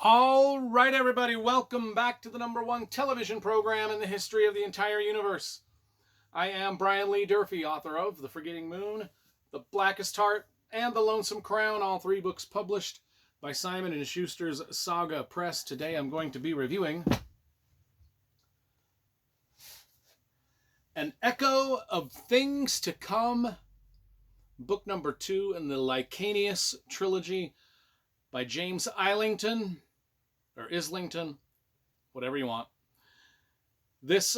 All right, everybody, welcome back to the #1 television program in the history of the entire universe. I am Brian Lee Durfee, author of The Forgetting Moon, The Blackest Heart, and The Lonesome Crown, all three books published by Simon & Schuster's Saga Press. Today I'm going to be reviewing An Echo of Things to Come, book number 2 in the Licanius trilogy by James Islington, or Islington, whatever you want. This,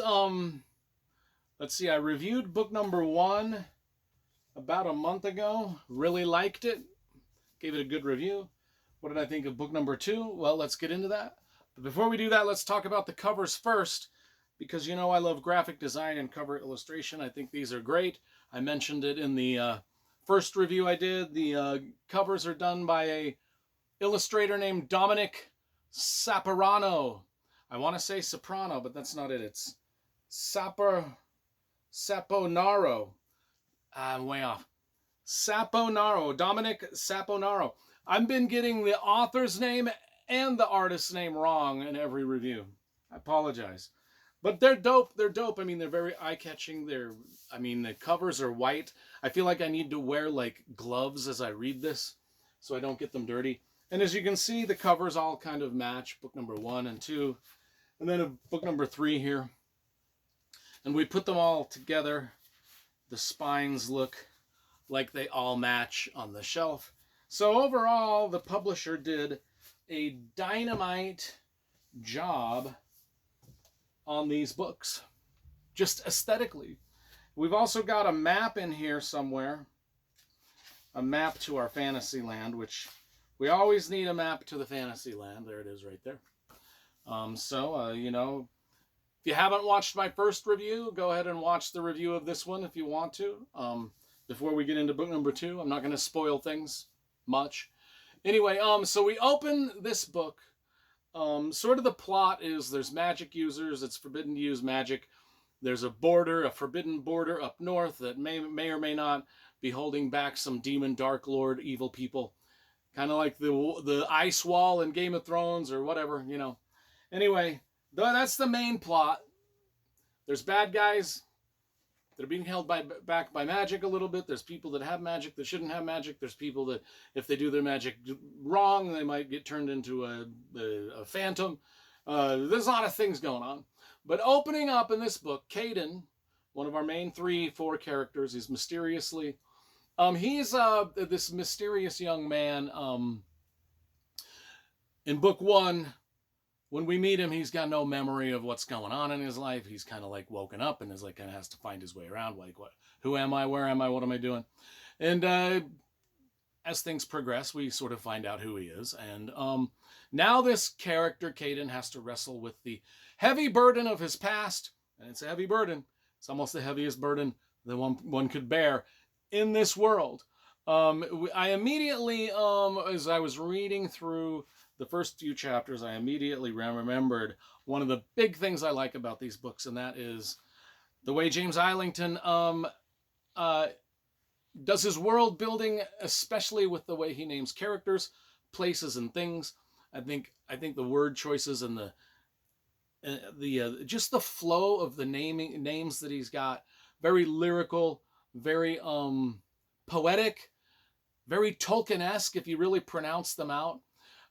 let's see, I reviewed book number 1 about a month ago. Really liked it. Gave it a good review. What did I think of book number 2? Well, let's get into that. But before we do that, let's talk about the covers first, because you know I love graphic design and cover illustration. I think these are great. I mentioned it in the first review I did. The covers are done by a illustrator named Dominic Saporano. I want to say soprano, but that's not it. It's Saponaro. I'm way off. Saponaro. Dominic Saponaro. I've been getting the author's name and the artist's name wrong in every review. I apologize. But they're dope. They're dope. I mean, they're very eye-catching. The covers are white. I feel like I need to wear like gloves as I read this so I don't get them dirty. And as you can see, the covers all kind of match book number 1 and 2. And then book number 3 here. And we put them all together. The spines look like they all match on the shelf. So overall, the publisher did a dynamite job on these books, just aesthetically. We've also got a map in here somewhere. A map to our fantasy land, which we always need a map to the fantasy land. There it is right there. You know, if you haven't watched my first review, go ahead and watch the review of this one if you want to. Before we get into book number 2, I'm not going to spoil things much. Anyway, so we open this book. Sort of the plot is there's magic users. It's forbidden to use magic. There's a border, a forbidden border up north that may or may not be holding back some demon, dark lord, evil people. Kind of like the ice wall in Game of Thrones or whatever, you know. Anyway, that's the main plot. There's bad guys that are being held back by magic a little bit. There's people that have magic that shouldn't have magic. There's people that, if they do their magic wrong, they might get turned into a phantom. There's a lot of things going on. But opening up in this book, Caden, one of our main 4 characters, is mysteriously... he's this mysterious young man. In book 1, when we meet him, he's got no memory of what's going on in his life. He's kind of like woken up and is like kind of has to find his way around. Like, what? Who am I? Where am I? What am I doing? And as things progress, we sort of find out who he is. And now this character, Caden, has to wrestle with the heavy burden of his past. And it's a heavy burden. It's almost the heaviest burden that one could bear in this world. I immediately, as I was reading through the first few chapters, I immediately remembered one of the big things I like about these books, and that is the way James Islington does his world building, especially with the way he names characters, places, and things. I think the word choices and the just the flow of the names that he's got, very lyrical, very poetic, very Tolkien-esque if you really pronounce them out.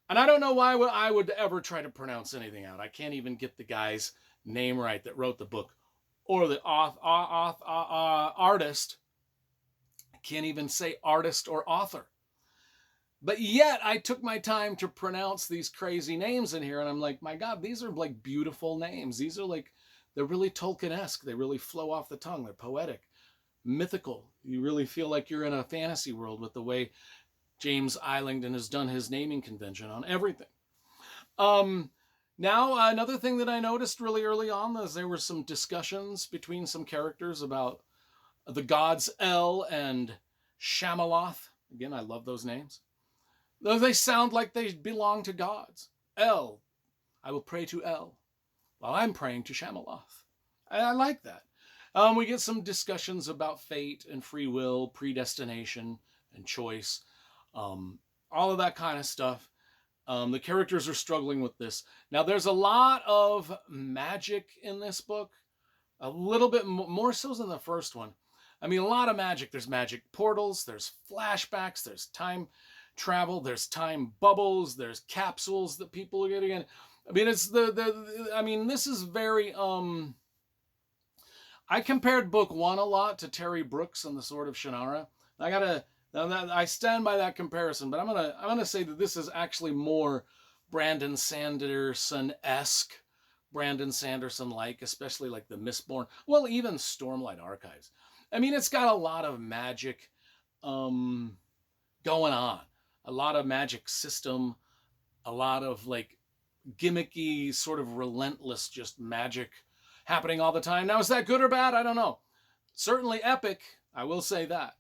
And I don't know why I would ever try to pronounce anything out. I can't even get the guy's name right that wrote the book, or the artist. I can't even say artist or author. But yet I took my time to pronounce these crazy names in here, and I'm like, my God, these are like beautiful names. These are like, they're really Tolkien-esque. They really flow off the tongue. They're poetic, mythical. You really feel like you're in a fantasy world with the way James Islington has done his naming convention on everything. Now, another thing that I noticed really early on is there were some discussions between some characters about the gods El and Shamaloth. Again, I love those names. Though they sound like they belong to gods. El, I will pray to El, while I'm praying to Shamaloth. I like that. We get some discussions about fate and free will, predestination and choice, all of that kind of stuff. The characters are struggling with this. Now, there's a lot of magic in this book, a little bit more so than the first one. I mean, a lot of magic. There's magic portals, there's flashbacks, there's time travel, there's time bubbles, there's capsules that people are getting in. I mean, it's I mean, this is very I compared book one a lot to Terry Brooks and the Sword of Shannara. I stand by that comparison, but I'm gonna say that this is actually more Brandon Sanderson-esque, Brandon Sanderson-like, especially like the Mistborn. Well, even Stormlight Archives. I mean, it's got a lot of magic going on, a lot of magic system, a lot of like gimmicky, sort of relentless, just magic happening all the time. Now, is that good or bad? I don't know. Certainly epic. I will say that.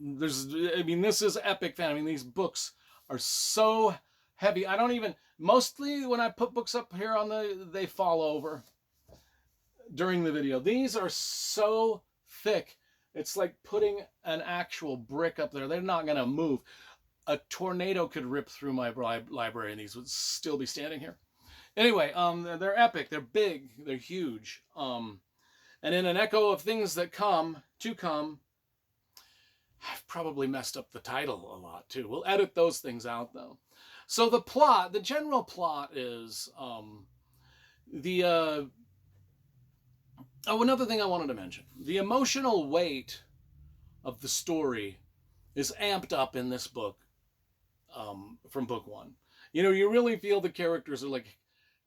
I mean, this is epic fan. I mean, these books are so heavy. I don't even, mostly when I put books up here they fall over during the video. These are so thick. It's like putting an actual brick up there. They're not going to move. A tornado could rip through my library and these would still be standing here. Anyway, they're epic. They're big. They're huge. And in an echo of things that come, I've probably messed up the title a lot too. We'll edit those things out though. So the general plot is another thing I wanted to mention. The emotional weight of the story is amped up in this book from book one. You know, you really feel the characters are like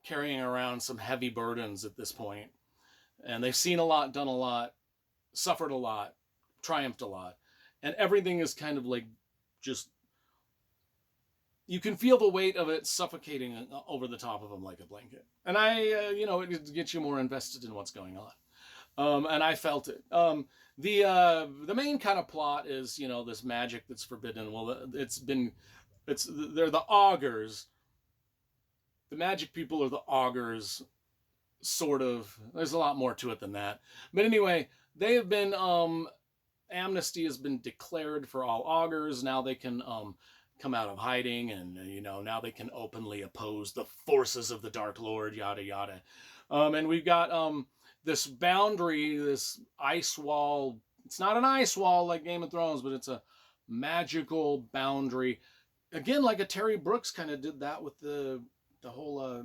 carrying around some heavy burdens at this point. And they've seen a lot, done a lot, suffered a lot, triumphed a lot. And everything is kind of like just, you can feel the weight of it suffocating over the top of them like a blanket. And it gets you more invested in what's going on. And I felt it. The main kind of plot is, this magic that's forbidden. Well, they're the augurs. The magic people are the augurs, sort of. There's a lot more to it than that. But anyway, they have been, amnesty has been declared for all augurs. Now they can come out of hiding and, now they can openly oppose the forces of the Dark Lord, yada, yada. And we've got this boundary, this ice wall. It's not an ice wall like Game of Thrones, but it's a magical boundary. Again, like a Terry Brooks kind of did that with the whole...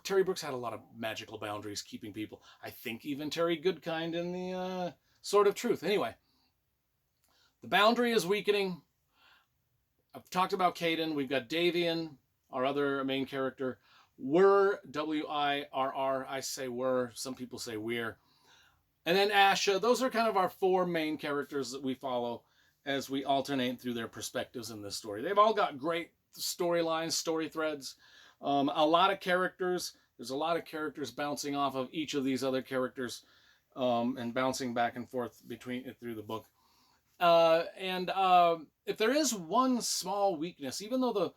Terry Brooks had a lot of magical boundaries keeping people. I think even Terry Goodkind in the Sword of Truth. Anyway, the boundary is weakening. I've talked about Caden. We've got Davian, our other main character. Wirr, W-I-R-R. I say Wirr. Some people say Weir. And then Asha. Those are kind of our four main characters that we follow as we alternate through their perspectives in this story. They've all got great storylines, story threads. A lot of characters. There's a lot of characters bouncing off of each of these other characters and bouncing back and forth through the book. If there is one small weakness, even though the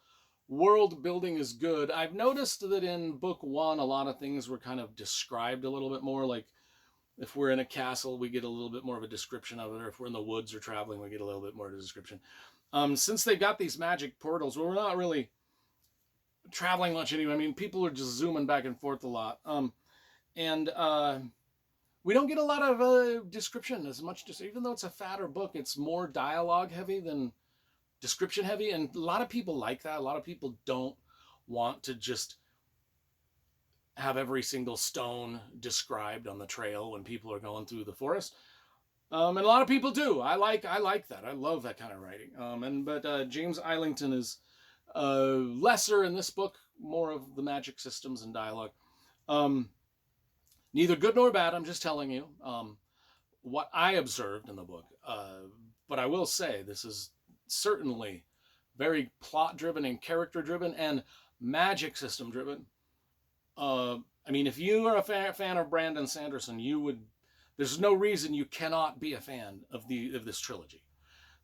world building is good, I've noticed that in book one, a lot of things were kind of described a little bit more. Like if we're in a castle, we get a little bit more of a description of it. Or if we're in the woods or traveling, we get a little bit more of a description. Since they've got these magic portals, we're not really traveling much anyway. I mean, people are just zooming back and forth a lot. We don't get a lot of description as much. Even though it's a fatter book, it's more dialogue heavy than description heavy. And a lot of people like that. A lot of people don't want to just have every single stone described on the trail when people are going through the forest. And a lot of people do. I like that. I love that kind of writing. But James Islington is lesser in this book, more of the magic systems and dialogue. Neither good nor bad, I'm just telling you what I observed in the book. But I will say this is certainly very plot-driven and character-driven and magic system-driven. I mean, if you are a fan of Brandon Sanderson, there's no reason you cannot be a fan of this trilogy,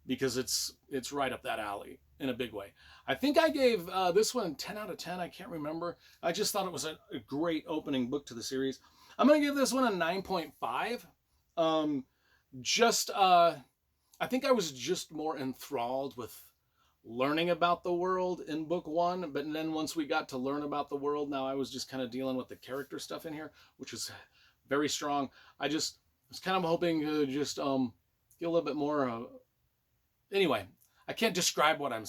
because it's right up that alley in a big way. I think I gave this one 10 out of 10. I can't remember. I just thought it was a great opening book to the series. I'm going to give this one a 9.5. I think I was just more enthralled with learning about the world in book one, but then once we got to learn about the world, now I was just kind of dealing with the character stuff in here, which was very strong. I just was kind of hoping to just get a little bit more. Anyway, I can't describe what I'm.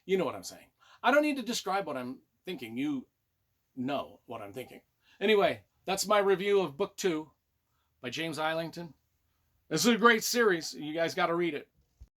You know what I'm saying. I don't need to describe what I'm thinking. You know what I'm thinking. Anyway, that's my review of book two by James Islington. This is a great series. You guys got to read it.